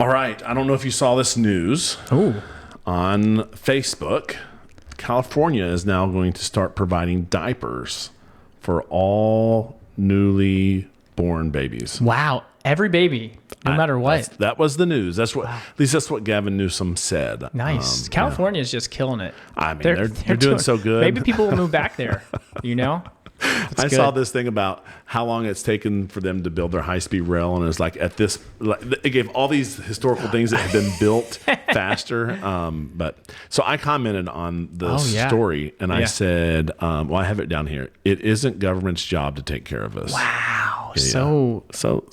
All right. I don't know if you saw this news on Facebook. California is now going to start providing diapers for all newly born babies. Wow. Every baby, no matter what. That was the news. That's what, at least that's what Gavin Newsom said. Nice. California is just killing it. I mean, they're doing so good. Maybe people will move back there, you know? I saw this thing about how long it's taken for them to build their high-speed rail, and it's like at this, it gave all these historical things that had been built faster. But so I commented on the story, and I said, well, I have it down here. It isn't government's job to take care of us. Wow, so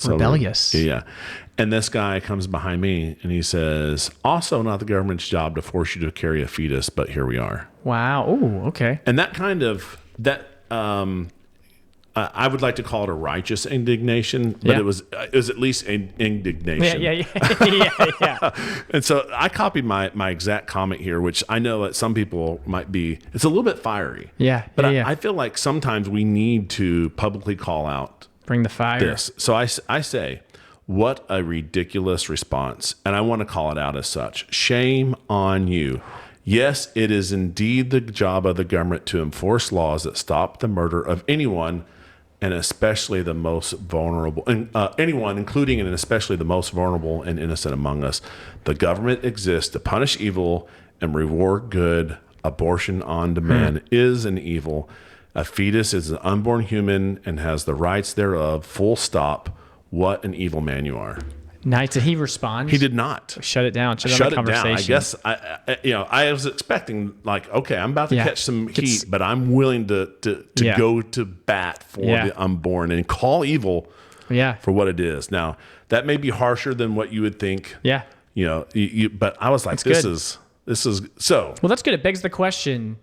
rebellious. Yeah. And this guy comes behind me, and he says, also not the government's job to force you to carry a fetus, but here we are. Wow. Oh, okay. And that kind of I would like to call it a righteous indignation, but it was at least an indignation. Yeah. And so I copied my exact comment here, which I know that some people might be. It's a little bit fiery. But I feel like sometimes we need to publicly call out. Bring the fire. This. So I say, what a ridiculous response, and I want to call it out as such. Shame on you. Yes, it is indeed the job of the government to enforce laws that stop the murder of anyone, and especially the most vulnerable, anyone, including and especially the most vulnerable and innocent among us. The government exists to punish evil and reward good. Abortion on demand is an evil. A fetus is an unborn human and has the rights thereof. Full stop. What an evil man you are. Nice. Did he respond? He did not. Shut it down. Shut it the conversation. down. I guess I was expecting like, okay, I'm about to catch some heat, but I'm willing to go to bat for the unborn and call evil for what it is. Now, that may be harsher than what you would think. Yeah. But I was like, this is so. Well, that's good. It begs the question.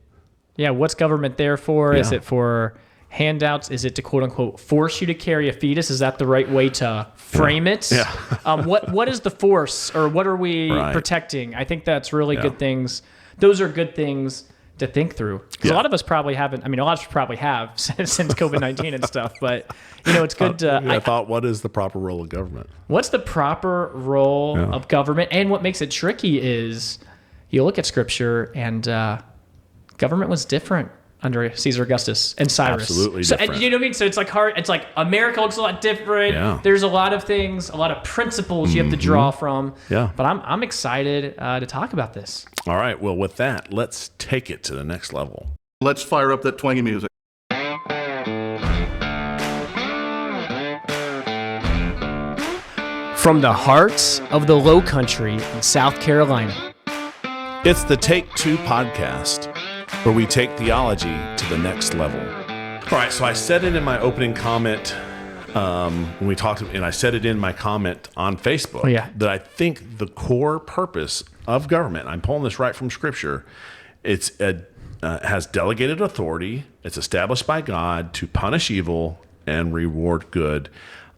Yeah. What's government there for? Is it for handouts? Is it to quote unquote force you to carry a fetus? Is that the right way to frame it? Yeah. What is the force, or what are we protecting? I think that's really good things. Those are good things to think through. Because a lot of us probably haven't. I mean, a lot of us probably have since COVID-19 and stuff. But it's good to. I thought, what is the proper role of government? What's the proper role of government? And what makes it tricky is you look at Scripture, and government was different under Caesar Augustus and Cyrus. Absolutely different. And you know what I mean? So it's like hard. It's like America looks a lot different. Yeah. There's a lot of things, a lot of principles you have to draw from. Yeah. But I'm excited to talk about this. All right. Well, with that, let's take it to the next level. Let's fire up that twangy music. From the heart of the Low Country in South Carolina, it's the Take Two podcast, where we take theology to the next level. All right, so I said it in my opening comment when we talked, and I said it in my comment on Facebook, that I think the core purpose of government, I'm pulling this right from Scripture, has delegated authority, it's established by God to punish evil and reward good.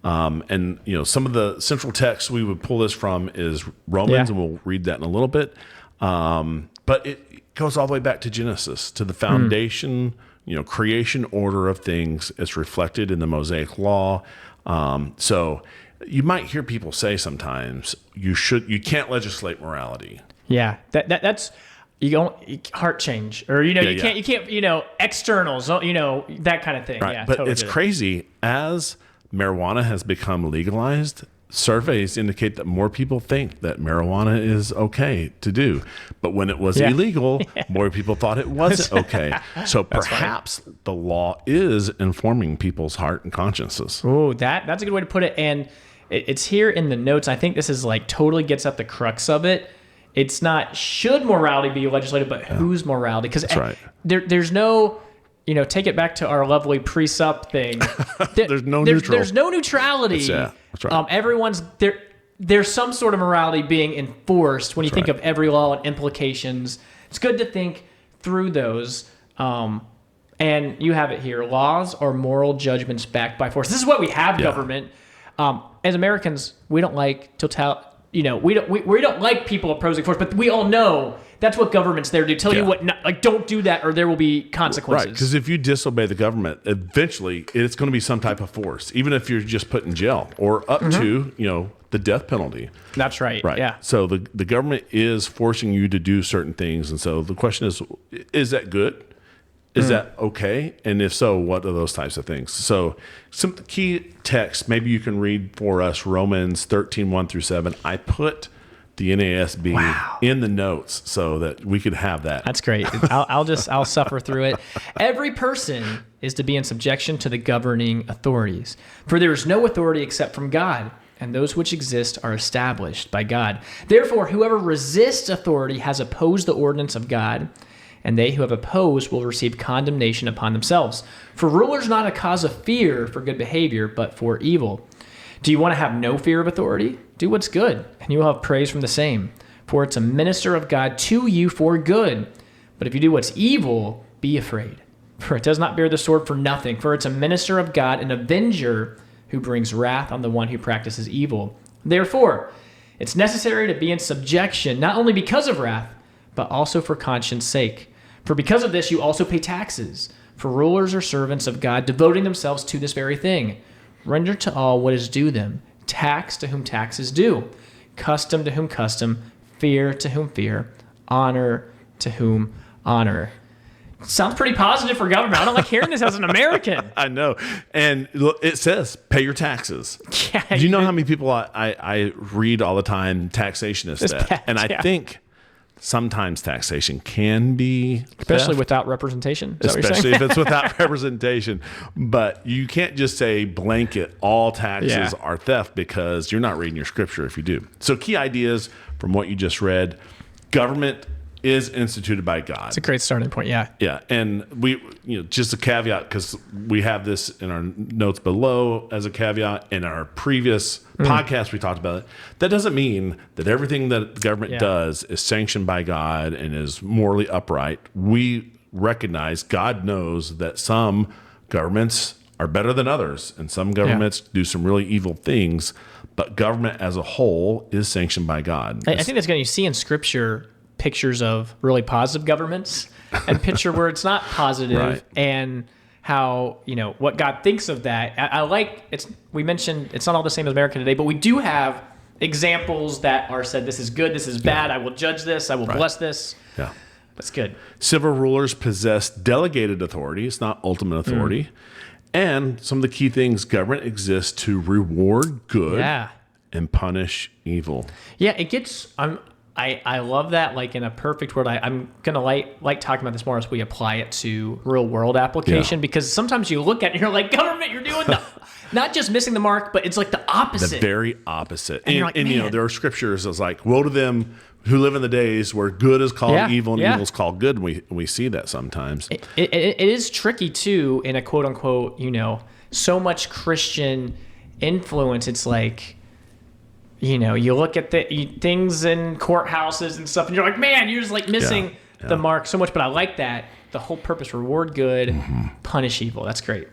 And some of the central texts we would pull this from is Romans, and we'll read that in a little bit. But it goes all the way back to Genesis, to the foundation, creation order of things. It's reflected in the Mosaic Law. So you might hear people say sometimes you can't legislate morality. Yeah, that's heart change, or you can't externals, that kind of thing. Right. Yeah, but totally it's crazy as marijuana has become legalized. Surveys indicate that more people think that marijuana is okay to do. But when it was illegal, more people thought it wasn't okay. So perhaps the law is informing people's heart and consciences. Oh, that's a good way to put it. And it's here in the notes. I think this is like totally gets at the crux of it. It's not should morality be legislated, but whose morality? Because there's no... take it back to our lovely pre-sup thing. There's no neutral. There's no neutrality. That's right. Everyone's there. There's some sort of morality being enforced when you think of every law and implications. It's good to think through those. And you have it here: laws are moral judgments backed by force. This is what we have government. As Americans, we don't like we don't like people opposing force, but we all know that's what government's there to tell you what, don't do that or there will be consequences. Right, because if you disobey the government, eventually it's going to be some type of force, even if you're just put in jail or up to, the death penalty. That's right. Yeah. So the government is forcing you to do certain things. And so the question is that good? Is that okay? And if so, what are those types of things? So some key texts, maybe you can read for us, Romans 13, 1-7. I put the NASB in the notes so that we could have that. That's great. I'll suffer through it. Every person is to be in subjection to the governing authorities. For there is no authority except from God, and those which exist are established by God. Therefore, whoever resists authority has opposed the ordinance of God, and they who have opposed will receive condemnation upon themselves. For rulers are not a cause of fear for good behavior, but for evil. Do you want to have no fear of authority? Do what's good, and you will have praise from the same. For it's a minister of God to you for good. But if you do what's evil, be afraid. For it does not bear the sword for nothing. For it's a minister of God, an avenger who brings wrath on the one who practices evil. Therefore, it's necessary to be in subjection, not only because of wrath, but also for conscience sake. For because of this, you also pay taxes. For rulers are servants of God, devoting themselves to this very thing. Render to all what is due them. Tax to whom tax is due. Custom to whom custom. Fear to whom fear. Honor to whom honor. Sounds pretty positive for government. I don't like hearing this as an American. I know. And it says, pay your taxes. Yeah, do you know how many people I read all the time, taxation is theft? And I think sometimes taxation can be especially theft, without representation. Especially if it's without representation. But you can't just say blanket all taxes are theft, because you're not reading your scripture if you do. So key ideas from what you just read: government is instituted by God. It's a great starting point. Yeah. Yeah. And we, just a caveat, because we have this in our notes below as a caveat. In our previous podcast, we talked about it. That doesn't mean that everything that the government does is sanctioned by God and is morally upright. We recognize, God knows that some governments are better than others, and some governments do some really evil things, but government as a whole is sanctioned by God. I think that's going to see in Scripture pictures of really positive governments and picture where it's not positive, and how, what God thinks of that. I like, we mentioned it's not all the same as America today, but we do have examples that are said, this is good, this is bad, I will judge this, I will bless this. Yeah. That's good. Civil rulers possess delegated authority. It's not ultimate authority. And some of the key things: government exists to reward good and punish evil. Yeah, it gets, I love that, like in a perfect world. I'm going to like talking about this more as we apply it to real world application, because sometimes you look at it and you're like, government, you're doing not just missing the mark, but it's like the opposite. The very opposite. And you're like, there are scriptures that's like, woe to them who live in the days where good is called evil and evil is called good. And we see that sometimes. It is tricky too, in a quote unquote, so much Christian influence. It's like, you look at the things in courthouses and stuff, and you're like, man, you're just like missing the mark so much. But I like that. The whole purpose: reward good, punish evil. That's great.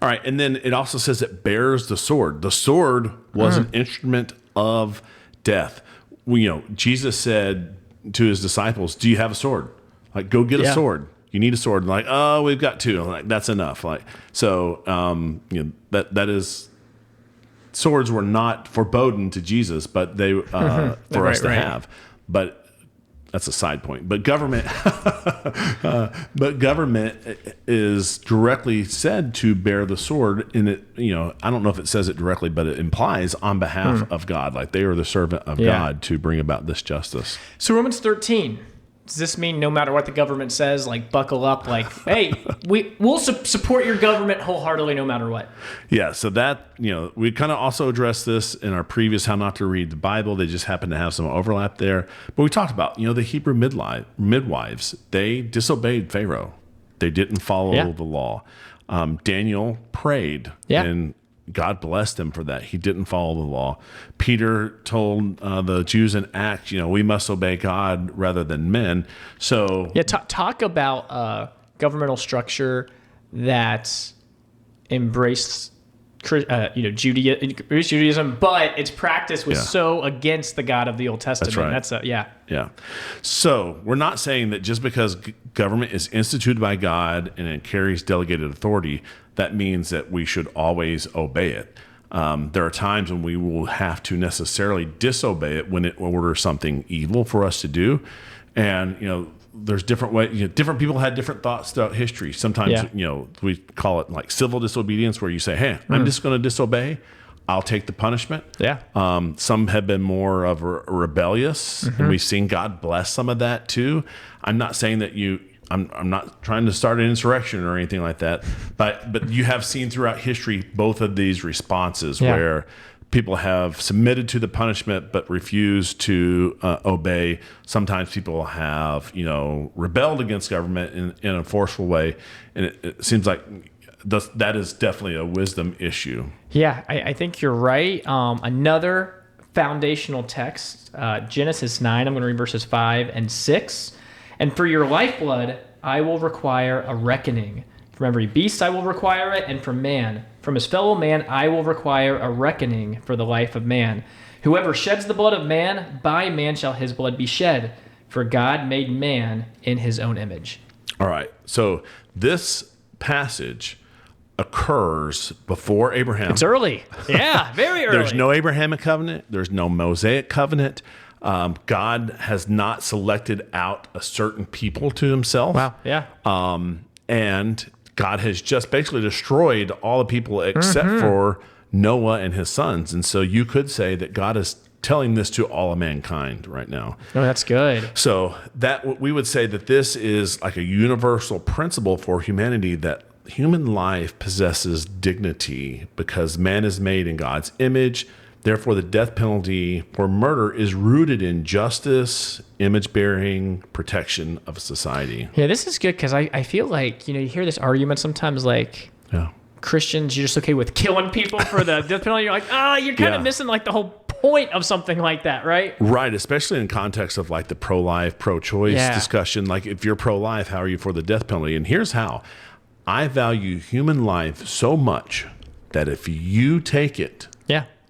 All right. And then it also says it bears the sword. The sword was an instrument of death. Jesus said to his disciples, do you have a sword? Like, go get a sword. You need a sword. And like, oh, we've got two. I'm like, that's enough. Like, so, that is, swords were not forbidden to Jesus, but they for us to have. But that's a side point. But government, is directly said to bear the sword. And it, I don't know if it says it directly, but it implies on behalf of God, like they are the servant of God to bring about this justice. So Romans 13. Does this mean no matter what the government says, like buckle up, like, hey, we'll support your government wholeheartedly no matter what? Yeah, so that, we kind of also addressed this in our previous How Not to Read the Bible. They just happen to have some overlap there. But we talked about, the Hebrew midwives, they disobeyed Pharaoh. They didn't follow the law. Daniel prayed, and God blessed him for that. He didn't follow the law. Peter told the Jews in Acts, we must obey God rather than men. So talk about governmental structure that embraced Judaism, but its practice was so against the God of the Old Testament. That's right. Yeah. So we're not saying that just because government is instituted by God and it carries delegated authority, that means that we should always obey it. There are times when we will have to necessarily disobey it when it orders something evil for us to do. And, there's different ways. Different people had different thoughts throughout history. Sometimes, we call it like civil disobedience, where you say, "Hey, I'm just going to disobey. I'll take the punishment." Yeah. Some have been more of rebellious, and we've seen God bless some of that too. I'm not saying that I'm not trying to start an insurrection or anything like that, but you have seen throughout history both of these responses where people have submitted to the punishment but refused to obey. Sometimes people have, rebelled against government in a forceful way, and it seems like that is definitely a wisdom issue. Yeah, I think you're right. Another foundational text, Genesis 9, I'm going to read verses 5 and 6. "And for your lifeblood, I will require a reckoning. From every beast I will require it, and from man. From his fellow man I will require a reckoning for the life of man. Whoever sheds the blood of man, by man shall his blood be shed. For God made man in his own image." All right. So this passage occurs before Abraham. It's early. Yeah, very early. There's no Abrahamic covenant. There's no Mosaic covenant. God has not selected out a certain people to himself. Wow. Yeah. And God has just basically destroyed all the people except for Noah and his sons. And so you could say that God is telling this to all of mankind right now. Oh, that's good. So that we would say that this is like a universal principle for humanity, that human life possesses dignity because man is made in God's image. Therefore, the death penalty for murder is rooted in justice, image-bearing, protection of society. Yeah, this is good because I feel like, you hear this argument sometimes like Christians, you're just okay with killing people for the death penalty. You're like, you're kind of missing like the whole point of something like that, right? Right, especially in context of like the pro-life, pro-choice discussion. Like if you're pro-life, how are you for the death penalty? And here's how. I value human life so much that if you take it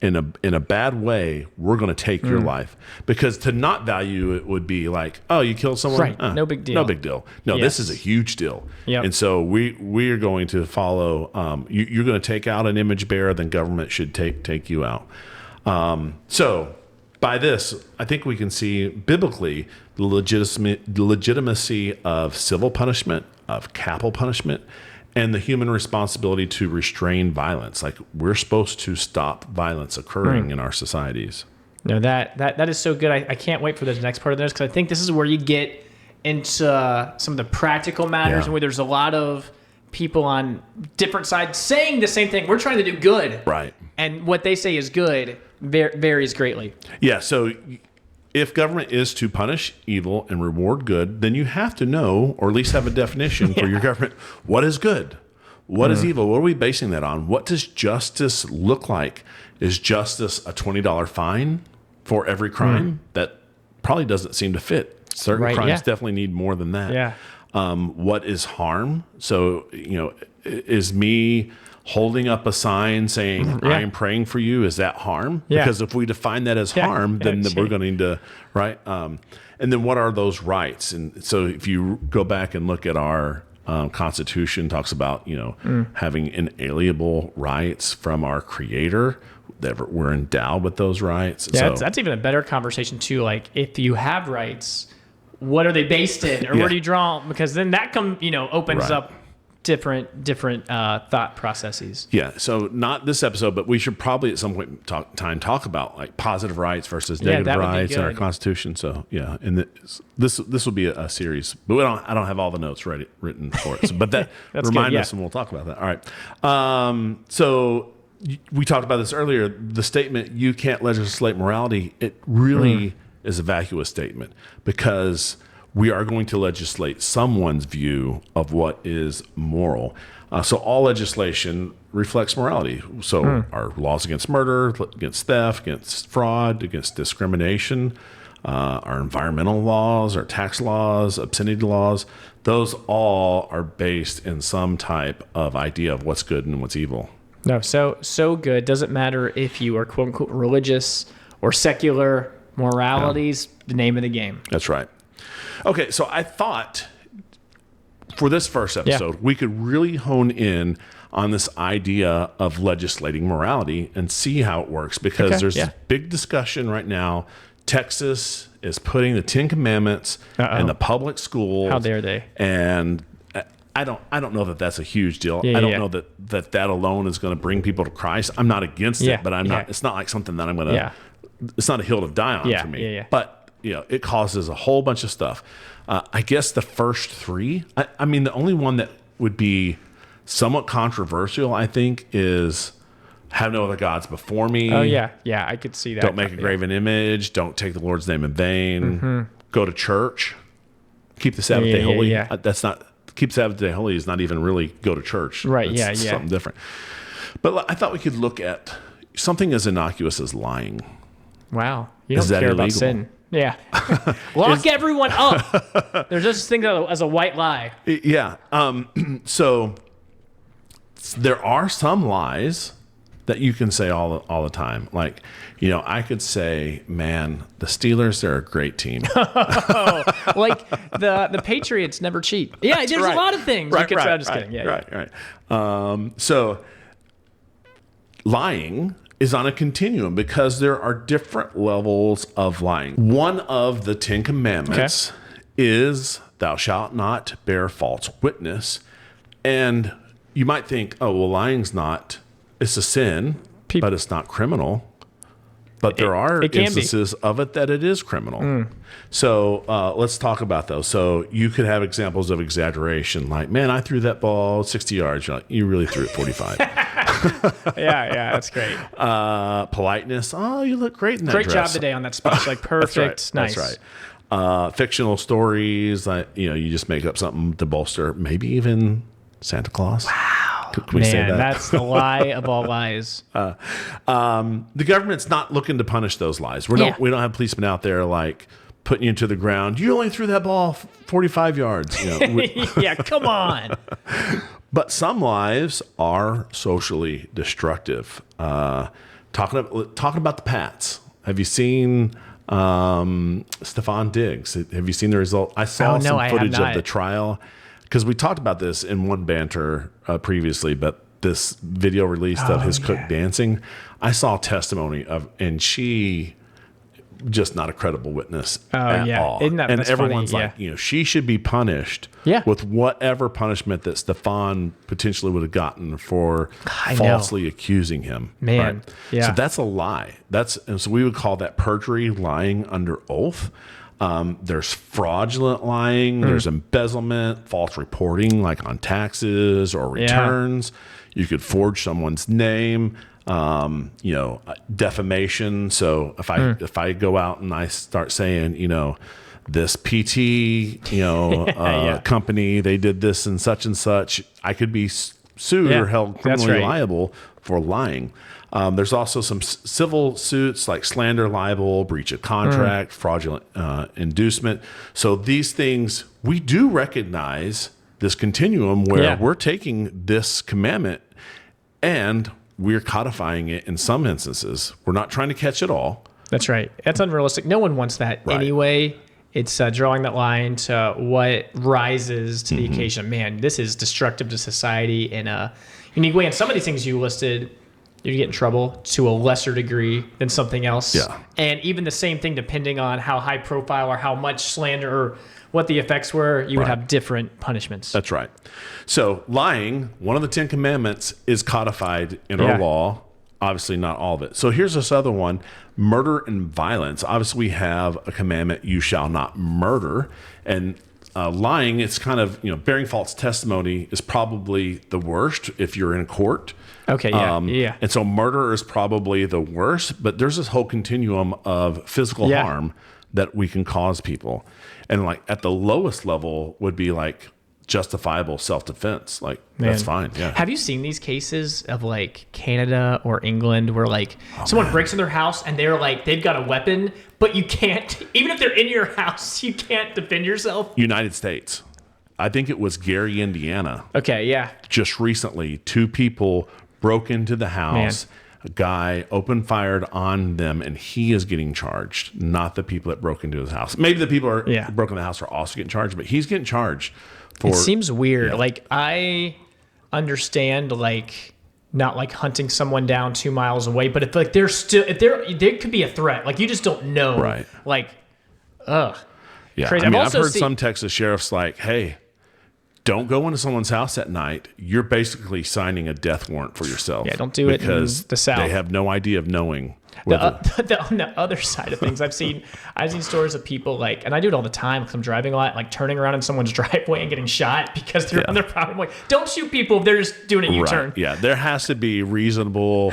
in a bad way, we're going to take your life. Because to not value it would be like, oh, you killed someone? Right, no big deal. No big deal. No, this is a huge deal. Yep. And so we are going to follow, you're going to take out an image bearer, then government should take you out. So by this, I think we can see biblically the legitimacy of civil punishment, of capital punishment, and the human responsibility to restrain violence. Like we're supposed to stop violence occurring in our societies. No, that is so good. I can't wait for this next part of this because I think this is where you get into some of the practical matters and where there's a lot of people on different sides saying the same thing. We're trying to do good. Right. And what they say is good varies greatly. Yeah, so if government is to punish evil and reward good, then you have to know, or at least have a definition for your government. What is good? What is evil? What are we basing that on? What does justice look like? Is justice a $20 fine for every crime? That probably doesn't seem to fit. Certain crimes definitely need more than that. Yeah. What is harm? So, is me holding up a sign saying, I am praying for you, is that harm? Yeah. Because if we define that as harm, then we're going to need to, right? And then what are those rights? And so if you go back and look at our Constitution, talks about, having inalienable rights from our Creator, that we're endowed with those rights. Yeah, so, that's even a better conversation too. Like if you have rights, what are they based in? Or where do you draw? Because then that opens up different thought processes. Yeah, so not this episode, but we should probably at some point talk about like positive rights versus negative rights in our Constitution. So and this will be a series, but I don't have all the notes written for it. So, but that remind us, and we'll talk about that. All right. So we talked about this earlier. The statement "you can't legislate morality," it really is a vacuous statement because we are going to legislate someone's view of what is moral. So all legislation reflects morality. So our laws against murder, against theft, against fraud, against discrimination, our environmental laws, our tax laws, obscenity laws, those all are based in some type of idea of what's good and what's evil. No, so good. Doesn't matter if you are quote unquote religious or secular. Morality's the name of the game. That's right. Okay, so I thought for this first episode, we could really hone in on this idea of legislating morality and see how it works, because there's this big discussion right now. Texas is putting the 10 Commandments in the public schools. How dare they? And I don't know that that's a huge deal. I don't know that alone is going to bring people to Christ. I'm not against it, but I'm not. It's not like something that I'm going to. It's not a hill to die on for me. But it causes a whole bunch of stuff. I guess the first three. I mean, the only one that would be somewhat controversial, I think, is have no other gods before me. Oh yeah, I could see that. Don't make a graven image. Don't take the Lord's name in vain. Go to church. Keep the Sabbath day holy. That's not. Keep Sabbath day holy is not even really go to church. Right. It's something different. But I thought we could look at something as innocuous as lying. Wow. You don't care about sin. Yeah. Lock everyone up. There's just this thing as a white lie. Yeah. So there are some lies that you can say all the time. Like, I could say, man, the Steelers, they're a great team. Like the Patriots never cheat. Yeah, there's a lot of things. Right, I'm just kidding. Yeah, right. So lying is on a continuum because there are different levels of lying. One of the 10 Commandments is thou shalt not bear false witness. And you might think, oh, well, lying's it's a sin, but it's not criminal. But there are instances of it that it is criminal. So let's talk about those. So you could have examples of exaggeration, like, man, I threw that ball 60 yards. You're like, you really threw it 45. Yeah, that's great. Politeness. Oh, you look great in that Great dress. job today on that speech. Like, perfect. Nice. That's right. Fictional stories, like, you just make up something to bolster, maybe even Santa Claus. Wow. Can we say that? That's the lie of all lies. The government's not looking to punish those lies. We don't have policemen out there like putting you to the ground. You only threw that ball 45 yards. Yeah, come on. But some lies are socially destructive. Talking about the Pats. Have you seen Stephon Diggs? Have you seen the result? I saw some footage of the trial. Because we talked about this in one banter previously, but this video released of his cook dancing, I saw testimony of, and she just not a credible witness at all. Isn't that, and that's everyone's funny? like, she should be punished with whatever punishment that Stephon potentially would have gotten for falsely accusing him. Man, right? So that's a lie. And so we would call that perjury, lying under oath. There's fraudulent lying, there's embezzlement, false reporting, like on taxes or returns. You could forge someone's name, defamation. So if I go out and I start saying, this PT, company, they did this and such, I could be sued or held criminally liable for lying. There's also some civil suits like slander, libel, breach of contract, fraudulent inducement. So these things, we do recognize this continuum where we're taking this commandment and we're codifying it in some instances. We're not trying to catch it all. That's right. That's unrealistic. No one wants that anyway. It's drawing that line to what rises to the occasion. Man, this is destructive to society in a unique way. And some of these things you listed, you get in trouble to a lesser degree than something else. Yeah. And even the same thing, depending on how high profile or how much slander or what the effects were, you would have different punishments. That's right. So lying, one of the 10 Commandments, is codified in our law. Obviously not all of it. So here's this other one, murder and violence. Obviously we have a commandment, you shall not murder. And lying, it's kind of, bearing false testimony is probably the worst if you're in court. Okay, yeah. And so murder is probably the worst, but there's this whole continuum of physical harm that we can cause people. And like at the lowest level would be like justifiable self-defense. Like, that's fine. Yeah. Have you seen these cases of like Canada or England where like someone breaks in their house and they're like, they've got a weapon, but you can't, even if they're in your house, you can't defend yourself? United States. I think it was Gary, Indiana. Okay, yeah. Just recently, 2 people broke into the house. A guy open fired on them, and he is getting charged, not the people that broke into his house. Maybe the people who broke in the house are also getting charged, but he's getting charged for. It seems weird. Like, I understand, like, not like hunting someone down 2 miles away, but if like there could be a threat. Like, you just don't know. Right. Like, ugh. Yeah. Crazy. I mean, I've heard some Texas sheriffs like, hey, don't go into someone's house at night. You're basically signing a death warrant for yourself. Yeah, don't do it in the South. They have no idea of knowing. On the other side of things, I've seen stories of people like, and I do it all the time because I'm driving a lot, like turning around in someone's driveway and getting shot because they're on their property. I'm like, don't shoot people if they're just doing a U-turn. Right. Yeah, there has to be reasonable,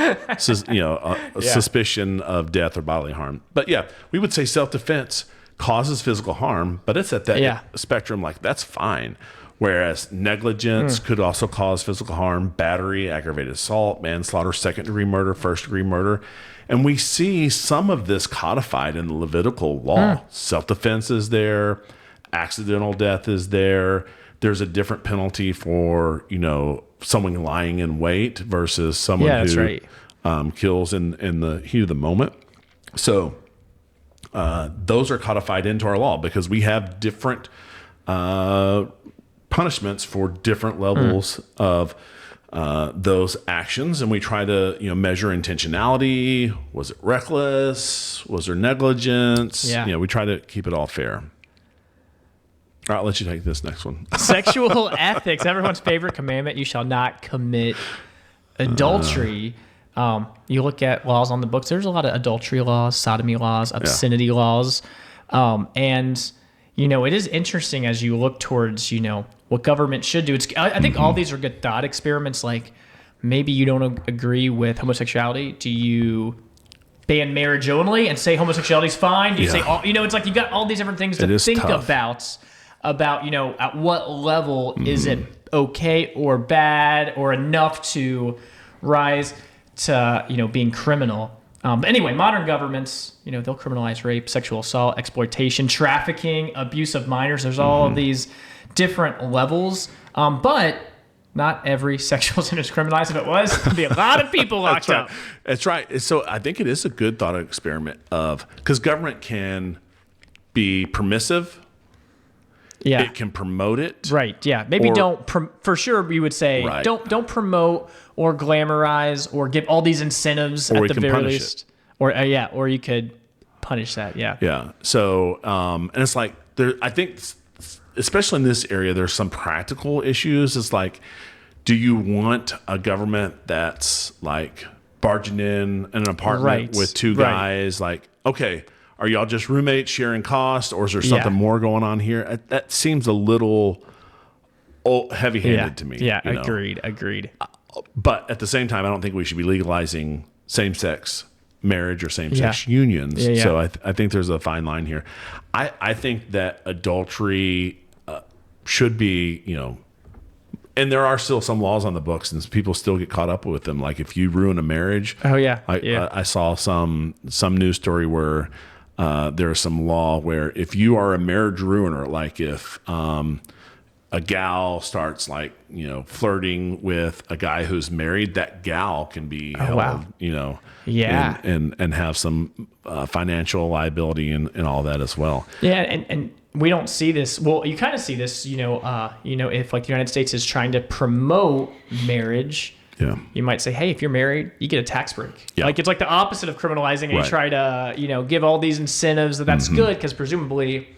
suspicion of death or bodily harm. But yeah, we would say self-defense causes physical harm, but it's at that spectrum. Like, that's fine. Whereas negligence could also cause physical harm, battery, aggravated assault, manslaughter, second-degree murder, first-degree murder. And we see some of this codified in the Levitical law. Self-defense is there. Accidental death is there. There's a different penalty for, someone lying in wait versus someone who kills in the heat of the moment. So those are codified into our law because we have different punishments for different levels of those actions, and we try to measure intentionality. Was it reckless? Was there negligence? We try to keep it all fair. All right, I'll let you take this next one. Sexual ethics, everyone's favorite commandment: you shall not commit adultery. You look at laws on the books. There's a lot of adultery laws, sodomy laws, obscenity laws, and it is interesting as you look towards what government should do. I think all these are good thought experiments. Like, maybe you don't agree with homosexuality. Do you ban marriage only and say homosexuality is fine? Do you say all? It's like you got all these different things to think about at what level is it okay or bad or enough to rise to being criminal. But anyway, modern governments, they'll criminalize rape, sexual assault, exploitation, trafficking, abuse of minors. There's all of these different levels. But not every sexual sin is criminalized. If it was, there'd be a lot of people locked up. That's right. So I think it is a good thought experiment because government can be permissive. Yeah. It can promote it. Right. Yeah. Maybe for sure we would say don't promote or glamorize or give all these incentives at the very least. Or you could punish that. Yeah. Yeah. So and it's like I think especially in this area there's some practical issues. It's like, do you want a government that's like barging in an apartment with two guys like, okay, are y'all just roommates sharing costs, or is there something more going on here? That seems a little heavy-handed to me. Yeah, agreed. But at the same time, I don't think we should be legalizing same-sex marriage or same-sex unions. Yeah. So I think there's a fine line here. I think that adultery should be, and there are still some laws on the books, and people still get caught up with them. Like if you ruin a marriage. Oh yeah. I saw some news story where there's some law where if you are a marriage ruiner, like if a gal starts like flirting with a guy who's married, that gal can be held, and have some financial liability and all that as well. Yeah, and we don't see this. Well, you kind of see this, if like the United States is trying to promote marriage. Yeah. You might say, hey, if you're married, you get a tax break. Yeah. Like it's like the opposite of criminalizing, and you try to, give all these incentives that's good because presumably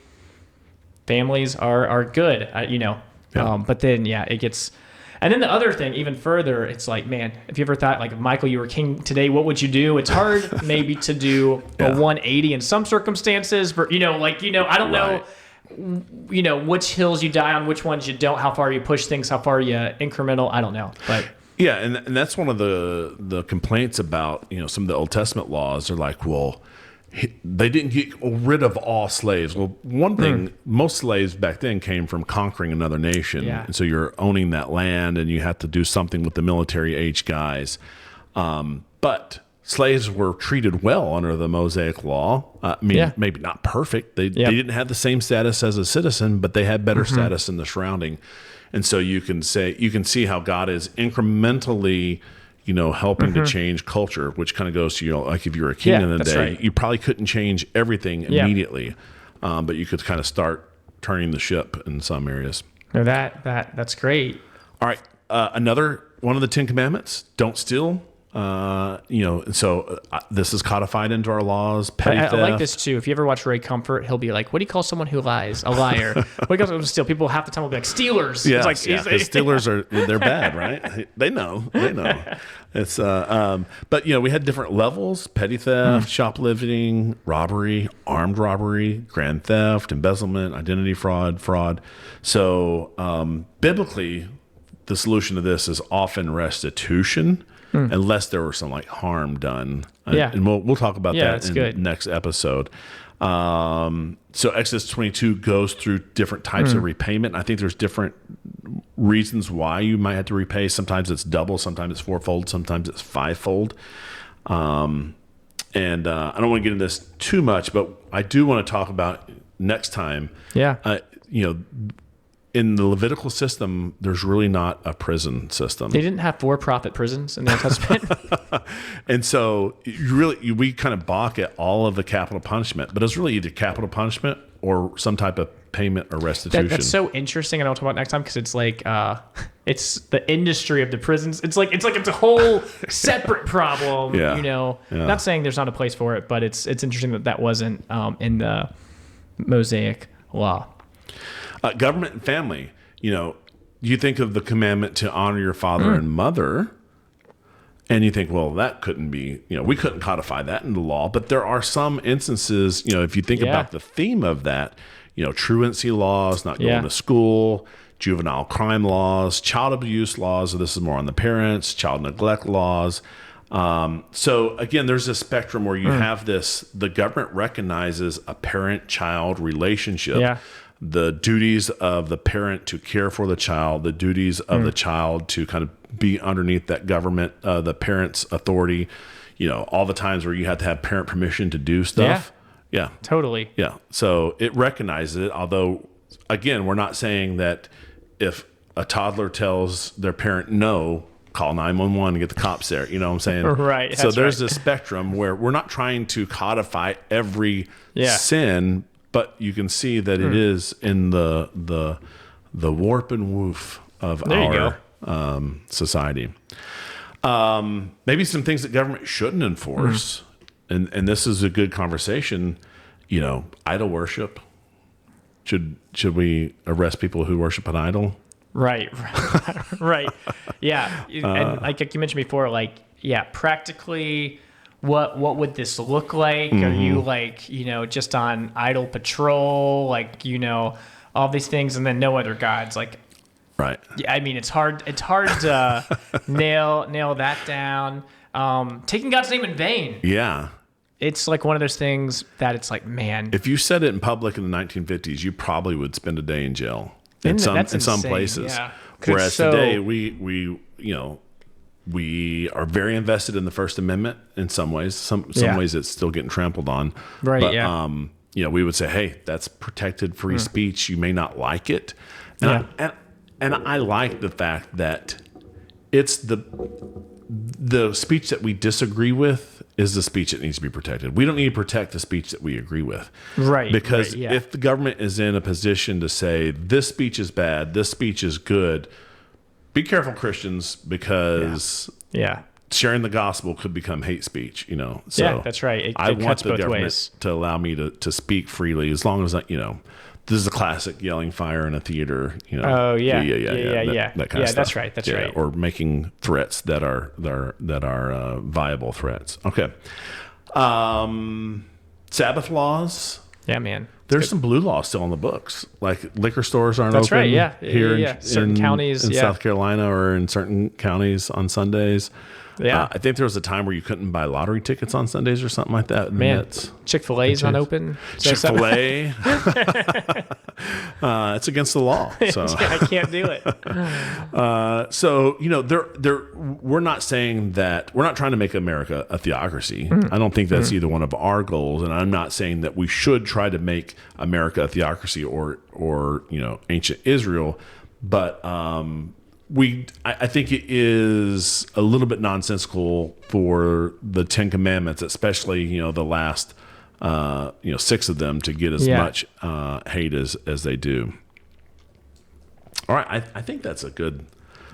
families are good, but then it gets, and then the other thing even further, it's like, man, if you ever thought like if Michael, you were king today, what would you do? It's hard maybe to do a 180 in some circumstances, but I don't know. Which hills you die on, which ones you don't, how far you push things, how far you incremental, I don't know, but. Yeah, and that's one of the complaints about some of the Old Testament laws. They're like, well, they didn't get rid of all slaves. Well, one thing, most slaves back then came from conquering another nation, and so you're owning that land, and you have to do something with the military-age guys. But slaves were treated well under the Mosaic law. Maybe not perfect. They didn't have the same status as a citizen, but they had better status in the surrounding. And so you can see how God is incrementally, helping to change culture, which kind of goes to, like if you were a king in the day, right. you probably couldn't change everything immediately, but you could kind of start turning the ship in some areas. No, that's great. All right. Another one of the 10 Commandments, don't steal. So this is codified into our laws. Petty theft. I like this too. If you ever watch Ray Comfort, he'll be like, "What do you call someone who lies? A liar." What do you call someone who steals? People half the time will be like, "Stealers." Yes, it's like, because stealers they're bad, right? They know. It's but we had different levels: petty theft, shoplifting, robbery, armed robbery, grand theft, embezzlement, identity fraud. So biblically, the solution to this is often restitution. Unless there was some harm done. And we'll talk about that in the next episode. So Exodus 22 goes through different types of repayment. I think there's different reasons why you might have to repay. Sometimes it's double, sometimes it's fourfold, sometimes it's fivefold. And I don't want to get into this too much, but I do want to talk about next time. Yeah. In the Levitical system, there's really not a prison system. They didn't have for-profit prisons in the Old Testament. And so we kind of balk at all of the capital punishment, but it's really either capital punishment or some type of payment or restitution. That's so interesting, and I'll talk about it next time because it's like it's the industry of the prisons. It's a whole separate problem. Not saying there's not a place for it, but it's interesting that wasn't in the Mosaic law. Government and family, you think of the commandment to honor your father and mother, and you think, well, that couldn't be, we couldn't codify that in the law. But there are some instances, if you think about the theme of that, truancy laws, not going to school, juvenile crime laws, child abuse laws. So this is more on the parents, child neglect laws. So again, there's a spectrum where you have the government recognizes a parent-child relationship. Yeah. The duties of the parent to care for the child, the duties of the child to kind of be underneath that government, the parent's authority, all the times where you have to have parent permission to do stuff. Yeah. Totally. Yeah. So it recognizes it. Although, again, we're not saying that if a toddler tells their parent no, call 911 and get the cops there. You know what I'm saying? Right. So there's this spectrum where we're not trying to codify every sin, but you can see that it is in the warp and woof of our society. Maybe some things that government shouldn't enforce, and this is a good conversation. Idol worship. Should we arrest people who worship an idol? Right. Yeah, and like you mentioned before, practically. What would this look like? Are you just on idol patrol, all these things, and then no other gods? Right. I mean, it's hard to nail that down. Taking God's name in vain. Yeah. It's one of those things that it's man. If you said it in public in the 1950s, you probably would spend a day in jail in some places. Yeah. Whereas today we are very invested in the First Amendment in some ways. Some ways it's still getting trampled on. Right. But, we would say, hey, that's protected free speech. You may not like it. And I like the fact that it's the speech that we disagree with is the speech that needs to be protected. We don't need to protect the speech that we agree with. Right. Because if the government is in a position to say this speech is bad, this speech is good, be careful, Christians, because sharing the gospel could become hate speach, So that's right. I want the government to allow me to speak freely as long as this is a classic yelling fire in a theater, Oh yeah. That kind of stuff. That's right. That's right. Or making threats that are viable threats. Okay. Sabbath laws. Yeah, man. There's some blue laws still on the books, like liquor stores aren't That's open. Right, yeah. Here in certain counties, in South Carolina, or in certain counties on Sundays. Yeah, I think there was a time where you couldn't buy lottery tickets on Sundays or something like that. Man, Chick-fil-A's not open. Chick-fil-A, it's against the law. So I can't do it. So we're not saying that we're not trying to make America a theocracy. I don't think that's either one of our goals, and I'm not saying that we should try to make America a theocracy or ancient Israel, but I think it is a little bit nonsensical for the 10 Commandments, especially, the last, 6 of them to get as much hate as they do. All right. I think that's a good,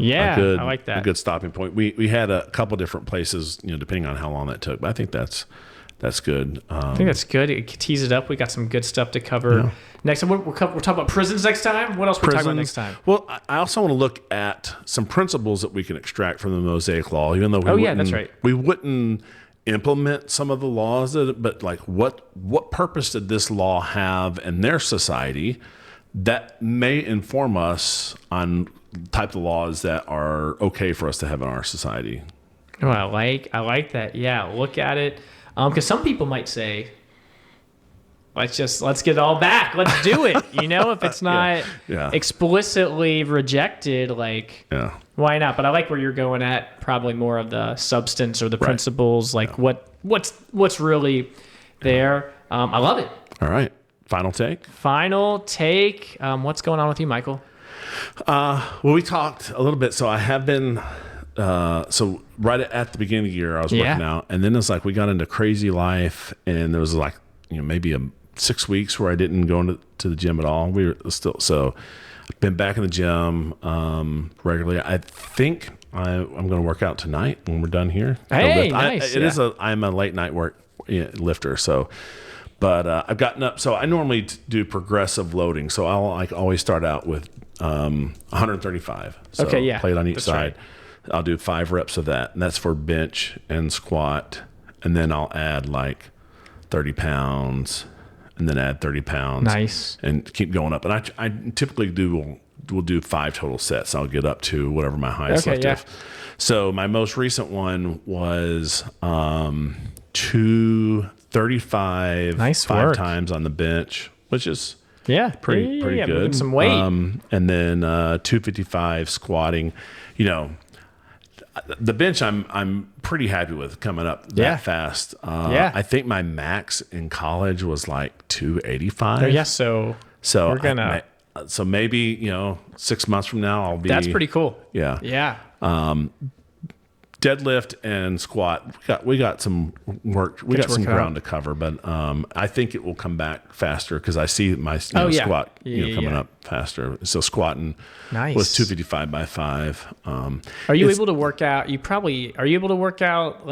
I like that. A good stopping point. We had a couple different places, depending on how long that took, but I think that's good. I think that's good. It tease it up. We got some good stuff to cover. Next time, we're talking about prisons next time. What else are we talking about next time? Well, I also want to look at some principles that we can extract from the Mosaic Law, even though that's right. We wouldn't implement some of the laws, but like what purpose did this law have in their society that may inform us on type of laws that are okay for us to have in our society? Oh, I like that. Yeah, look at it. Because some people might say, let's get it all back. Let's do it. If it's not explicitly rejected, why not? But I like where you're going at, probably more of the substance or the principles, what's really there. I love it. All right. Final take? What's going on with you, Michael? Well, we talked a little bit. So I have been... so right at the beginning of the year, I was working out, and then it's like we got into crazy life, and there was maybe 6 weeks where I didn't go to the gym at all. We were so I've been back in the gym regularly. I think I'm going to work out tonight when we're done here. Hey, nice. I'm a late night lifter, so. But I've gotten up. So I normally do progressive loading. So I'll always start out with 135. So plate on each side. Right. I'll do 5 reps of that, and that's for bench and squat. And then I'll add 30 pounds, and then add 30 pounds. Nice. And keep going up. And I typically will do 5 total sets. I'll get up to whatever my highest lift is. So my most recent one was 235 nice 5 times on the bench, which is pretty good. Moving some weight. And then 255 squatting. The bench I'm pretty happy with coming up that fast. I think my max in college was 285. So we're gonna so maybe 6 months from now I'll be. That's pretty cool. Yeah. Deadlift and squat. We got some work. We got some ground to cover, but I think it will come back faster because I see my squat coming up faster. So squatting was 255 by 5. Are you able to work out? Are you able to work out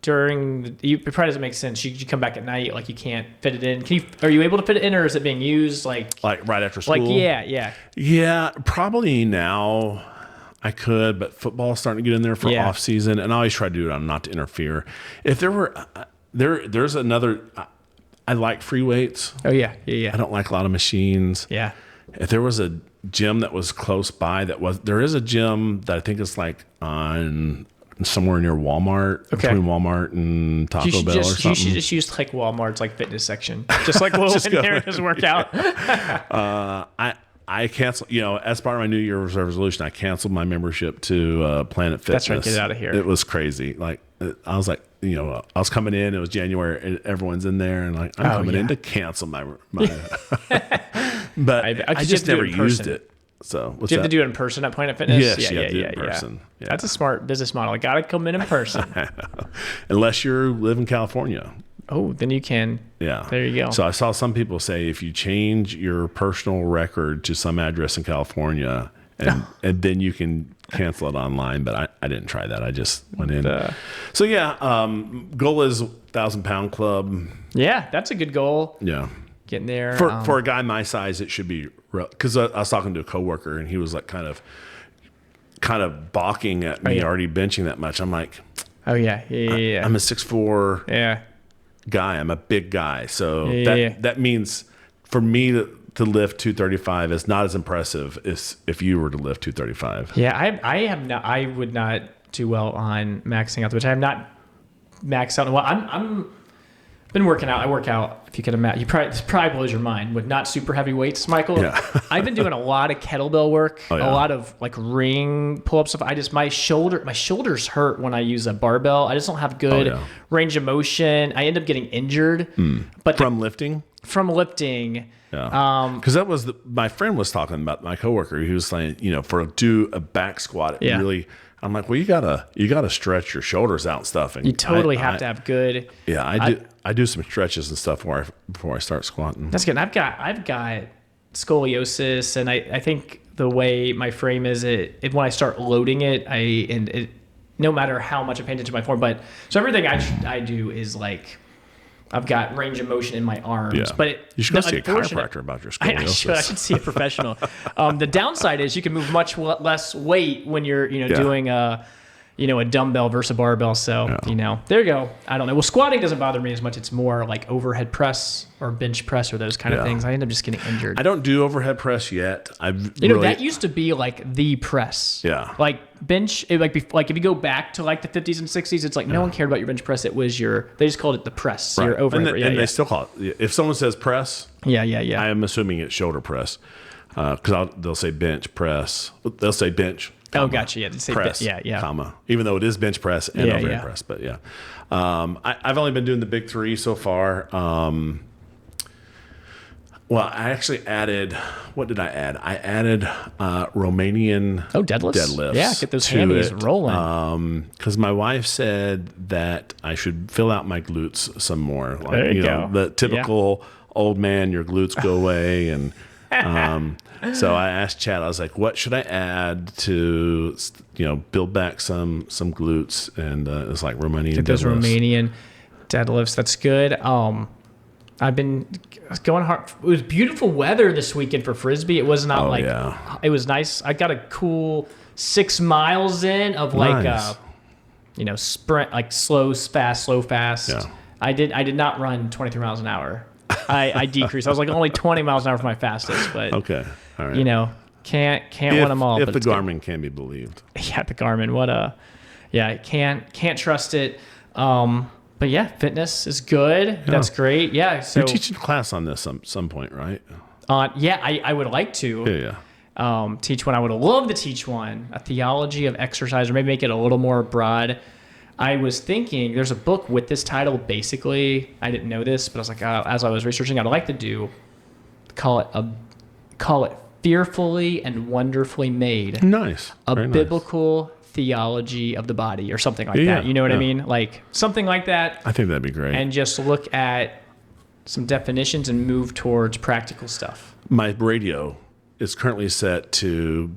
during? It probably doesn't make sense. You come back at night, you can't fit it in. Are you able to fit it in, or is it being used like right after school? Yeah. Probably now. I could, but football's starting to get in there for off season, and I always try to do it on not to interfere. If there were, there's another. I like free weights. Oh yeah. I don't like a lot of machines. Yeah. If there was a gym that was close by, there is a gym that I think is on somewhere near Walmart, between Walmart and Taco Bell or something. You should just use Walmart's fitness section, just we'll in there and just work out. I canceled, as part of my New Year's resolution, I canceled my membership to Planet Fitness. That's right, get out of here. It was crazy. I was I was coming in, it was January, and everyone's in there, and I'm coming in to cancel my but I just never used it. So do you have to do it in person at Planet Fitness? Yes, you have to do it in person. Yeah. That's a smart business model. I got to come in person. Unless you live in California. Oh, then you can. Yeah. There you go. So I saw some people say if you change your personal record to some address in California, and then you can cancel it online. But I didn't try that. I just went in. So goal is 1,000-pound club. Yeah, that's a good goal. Yeah. Getting there. For a guy my size, it should be, because I was talking to a coworker, and he was kind of balking at me already benching that much. I'm like, I'm a 6'4". Guy. I'm a big guy, so that means for me to lift 235 is not as impressive as if you were to lift 235. I would not do well on maxing out, which I have not maxed out. Well, I'm been working out. I work out. If you can imagine, this probably blows your mind with not super heavy weights, Michael. Yeah. I've been doing a lot of kettlebell work, a lot of ring pull-up stuff. My shoulders hurt when I use a barbell. I just don't have good range of motion. I end up getting injured. But from lifting? from lifting. Yeah. Because that was my friend was talking about, my coworker. He was saying, do a back squat. It really, I'm like, well, you gotta stretch your shoulders out and stuff. And you totally have to have good. Yeah, I do some stretches and stuff before I start squatting. That's good. I've got scoliosis, and I think the way my frame is, when I start loading it, no matter how much I pay attention to my form, so everything I do is like, I've got range of motion in my arms, but you should go see a chiropractor about your scoliosis. I should see a professional. The downside is you can move much less weight when you're doing a dumbbell versus a barbell. So there you go. I don't know. Well, squatting doesn't bother me as much. It's more like overhead press or bench press or those kind of things. I end up just getting injured. I don't do overhead press yet. That used to be like the press. Yeah. Like bench, like if you go back to like the 50s and 60s, it's like no one cared about your bench press. It was they just called it the press. Right. Your overhead. And they still call it. If someone says press, yeah. I am assuming it's shoulder press, because they'll say bench press. They'll say bench. Oh, gotcha. Yeah, say press, comma. Even though it is bench press and overhead press, but I've only been doing the big three so far. Well, I actually added. What did I add? I added Romanian deadlifts. Yeah, get those hammies rolling. Because my wife said that I should fill out my glutes some more. Like, there you go. The typical old man, your glutes go away, and so I asked Chad. I was like, "What should I add to build back some glutes?" And it was like Romanian those deadlifts. Romanian deadlifts. That's good. I've been going hard. It was beautiful weather this weekend for Frisbee. It was not it was nice. I got a cool 6 miles in of sprint, like slow, fast. Yeah. I did not run 23 miles an hour. I decreased. I was like only 20 miles an hour for my fastest, but okay. All right. Can't win them all. If the Garmin can be believed. Yeah, the Garmin. Can't trust it. But yeah, fitness is good. Yeah. That's great. Yeah. So you're teaching a class on this some point, right? I would like to. Yeah. Teach one. I would love to teach one, a theology of exercise, or maybe make it a little more broad. I was thinking there's a book with this title. Basically, I didn't know this, but I was like, as I was researching, I'd like to call it Fearfully and Wonderfully Made. Nice. Very biblical theology of the body, or something like that. You know what I mean? Like something like that. I think that'd be great. And just look at some definitions and move towards practical stuff. My radio is currently set to,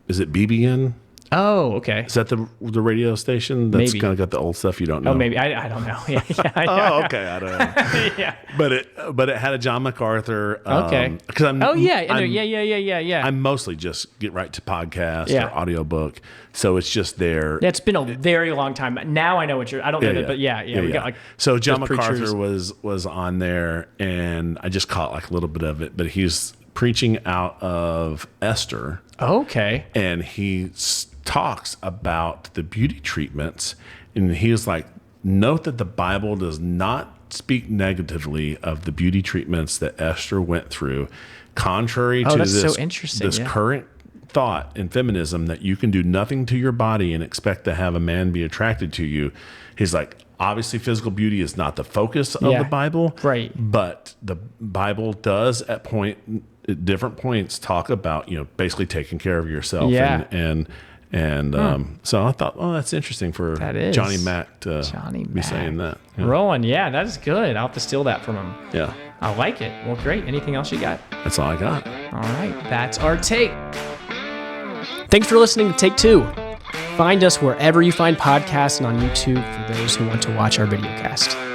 is it BBN? Oh, okay. Is that the radio station that's kind of got the old stuff you don't know? Oh, maybe. I don't know. Yeah. Oh, okay. I don't know. Yeah. But it had a John MacArthur. Okay. Because Yeah. I'm mostly just get right to podcast or audiobook, so it's just there. Yeah, it's been a very long time. Now I know what I don't know that, but we got like. So John MacArthur was on there, and I just caught like a little bit of it, but he's preaching out of Esther. Okay. And he talks about the beauty treatments, and he was like, note that the Bible does not speak negatively of the beauty treatments that Esther went through, contrary to this current thought in feminism that you can do nothing to your body and expect to have a man be attracted to you. He's like, obviously physical beauty is not the focus of the Bible, right? But the Bible does at different points talk about basically taking care of yourself, so I thought, that's interesting for Johnny Mac to be saying that. Yeah. Rowan, that is good. I'll have to steal that from him. Yeah. I like it. Well, great. Anything else you got? That's all I got. All right. That's our take. Thanks for listening to Take Two. Find us wherever you find podcasts and on YouTube for those who want to watch our videocast.